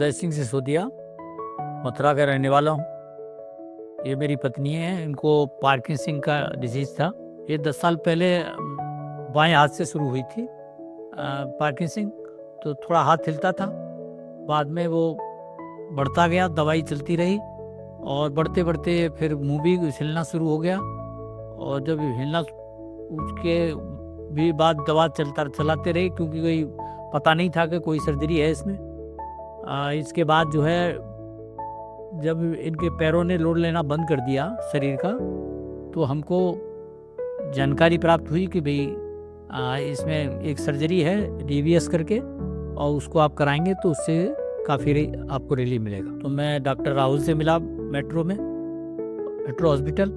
उदय सिंह सिसोदिया, मथुरा का रहने वाला हूँ। ये मेरी पत्नी है, इनको पार्किंसन का डिजीज़ था। ये 10 साल पहले बाएँ हाथ से शुरू हुई थी पार्किंसन, तो थोड़ा हाथ हिलता था। बाद में वो बढ़ता गया, दवाई चलती रही और बढ़ते-बढ़ते फिर मुँह भी हिलना शुरू हो गया, और जब हिलना उसके भी बाद दवा चलाते रहे, क्योंकि कोई पता नहीं था कि कोई सर्जरी है इसमें। इसके बाद जो है, जब इनके पैरों ने लोड लेना बंद कर दिया शरीर का, तो हमको जानकारी प्राप्त हुई कि भाई इसमें एक सर्जरी है DBS करके, और उसको आप कराएंगे तो उससे काफ़ी आपको रिलीफ मिलेगा। तो मैं डॉक्टर राहुल से मिला मेट्रो हॉस्पिटल,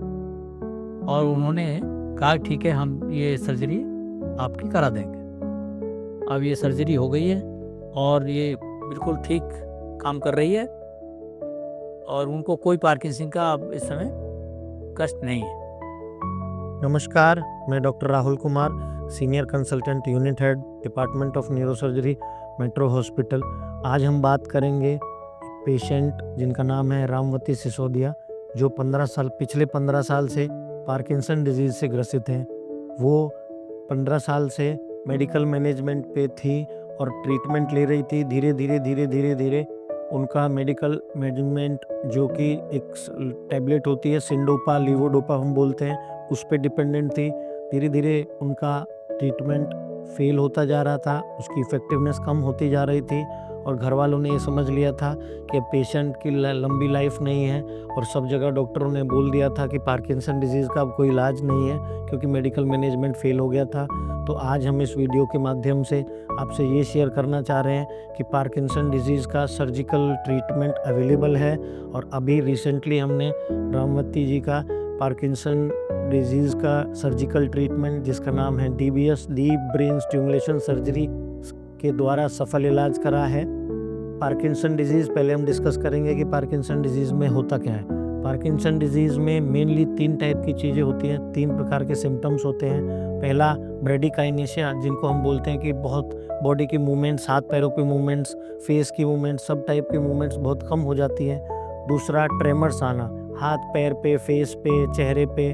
और उन्होंने कहा ठीक है, हम ये सर्जरी आपकी करा देंगे। अब ये सर्जरी हो गई है और ये बिल्कुल ठीक काम कर रही है, और उनको कोई पार्किंसन का अब इस समय कष्ट नहीं है। नमस्कार, मैं doctor Rahul Kumar, senior consultant unit head department of neurosurgery, metro hospital. आज हम बात करेंगे पेशेंट जिनका नाम है रामवती सिसोदिया, जो पिछले 15 साल से पार्किंसन डिजीज़ से ग्रसित हैं। वो 15 साल से मेडिकल मैनेजमेंट पे थी और ट्रीटमेंट ले रही थी। धीरे धीरे उनका मेडिकल मैनेजमेंट, जो कि एक टैबलेट होती है सिंडोपा, लीवोडोपा हम बोलते हैं, उस पे डिपेंडेंट थी। धीरे धीरे उनका ट्रीटमेंट फेल होता जा रहा था, उसकी इफ़ेक्टिवनेस कम होती जा रही थी, और घर वालों ने ये समझ लिया था कि पेशेंट की लंबी लाइफ नहीं है, और सब जगह डॉक्टरों ने बोल दिया था कि पार्किंसन डिजीज़ का अब कोई इलाज नहीं है, क्योंकि मेडिकल मैनेजमेंट फेल हो गया था। तो आज हम इस वीडियो के माध्यम से आपसे ये शेयर करना चाह रहे हैं कि पार्किंसन डिजीज़ का सर्जिकल ट्रीटमेंट अवेलेबल है, और अभी रिसेंटली हमने रामवती जी का पार्किंसन डिजीज़ का सर्जिकल ट्रीटमेंट, जिसका नाम है DBS, deep brain stimulation surgery के द्वारा सफल इलाज करा है। पार्किंसन डिजीज़ पहले हम डिस्कस करेंगे कि पार्किंसन डिजीज़ में होता क्या है। पार्किंसन डिजीज़ में मेनली 3 टाइप की चीज़ें होती हैं, 3 प्रकार के सिम्टम्स होते हैं। पहला ब्रेडिकाइनेशिया, जिनको हम बोलते हैं कि बहुत बॉडी की मूवमेंट्स, हाथ पैरों की मूवमेंट्स, फेस की मूवमेंट्स, सब टाइप की मूवमेंट्स बहुत कम हो जाती है। दूसरा ट्रेमर्स आना, हाथ पैर पे, फेस पे, चेहरे पे,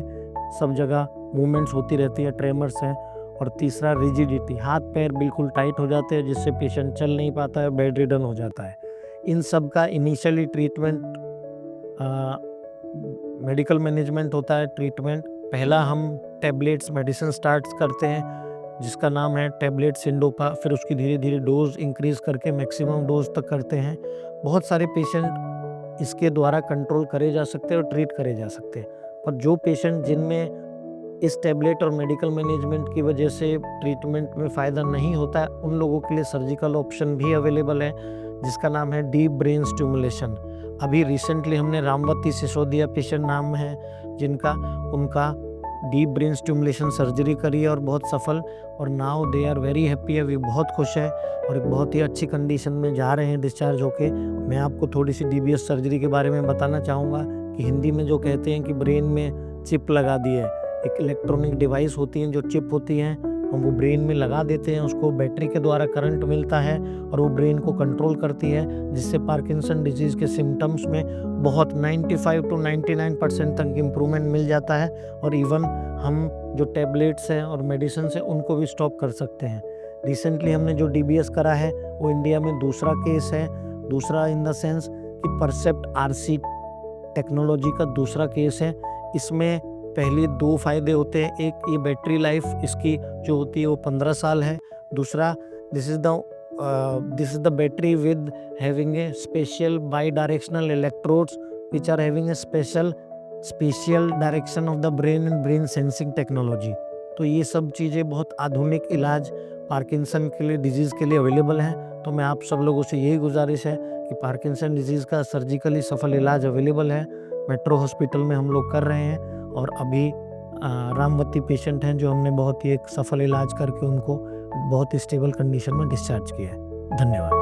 सब जगह मूवमेंट्स होती रहती है, ट्रेमर्स हैं। और तीसरा रिजिडिटी, हाथ पैर बिल्कुल टाइट हो जाते हैं, जिससे पेशेंट चल नहीं पाता है, बेड रिडन हो जाता है। इन सब का इनिशियली ट्रीटमेंट मेडिकल मैनेजमेंट होता है। ट्रीटमेंट पहला हम टैबलेट्स मेडिसिन स्टार्ट करते हैं, जिसका नाम है टैबलेट सिंडोपा, फिर उसकी धीरे धीरे डोज इंक्रीज़ करके मैक्सिमम डोज तक करते हैं। बहुत सारे पेशेंट इसके द्वारा कंट्रोल करे जा सकते हैं और ट्रीट करे जा सकते हैं, और जो पेशेंट जिनमें इस टैबलेट और मेडिकल मैनेजमेंट की वजह से ट्रीटमेंट में फ़ायदा नहीं होता है, उन लोगों के लिए सर्जिकल ऑप्शन भी अवेलेबल है, जिसका नाम है डीप ब्रेन स्टिमुलेशन। अभी रिसेंटली हमने रामवती सिसोदिया पेशेंट नाम है जिनका, उनका डीप ब्रेन स्टिमुलेशन सर्जरी करी है और बहुत सफल, और now they are very happy है, वे बहुत खुश है और एक बहुत ही अच्छी कंडीशन में जा रहे हैं डिस्चार्ज होके। मैं आपको थोड़ी सी DBS सर्जरी के बारे में बताना चाहूँगा कि हिंदी में जो कहते हैं कि ब्रेन में चिप लगा दी है, एक इलेक्ट्रॉनिक डिवाइस होती हैं जो चिप होती हैं, हम वो ब्रेन में लगा देते हैं, उसको बैटरी के द्वारा करंट मिलता है और वो ब्रेन को कंट्रोल करती है, जिससे पार्किंसन डिजीज़ के सिम्टम्स में बहुत 95 to 99% तक इम्प्रूवमेंट मिल जाता है, और इवन हम जो टैबलेट्स हैं और मेडिसिन हैं उनको भी स्टॉप कर सकते हैं। रिसेंटली हमने जो DBS करा है वो इंडिया में दूसरा केस है, दूसरा इन द सेंस कि परसेप्ट RC टेक्नोलॉजी का दूसरा केस है। इसमें पहले 2 फ़ायदे होते हैं, एक ये बैटरी लाइफ इसकी जो होती है वो 15 साल है, दूसरा this is the battery with having a special bidirectional electrodes which are having a special direction of the brain and brain sensing technology. तो ये सब चीज़ें बहुत आधुनिक इलाज पार्किंसन के लिए, डिजीज़ के लिए अवेलेबल हैं। तो मैं आप सब लोगों से यही गुजारिश है कि पार्किंसन डिजीज़ का सर्जिकली सफल इलाज अवेलेबल है, मेट्रो हॉस्पिटल में हम लोग कर रहे हैं, और अभी रामवती पेशेंट हैं जो हमने बहुत ही एक सफल इलाज करके उनको बहुत ही स्टेबल कंडीशन में डिस्चार्ज किया है। धन्यवाद।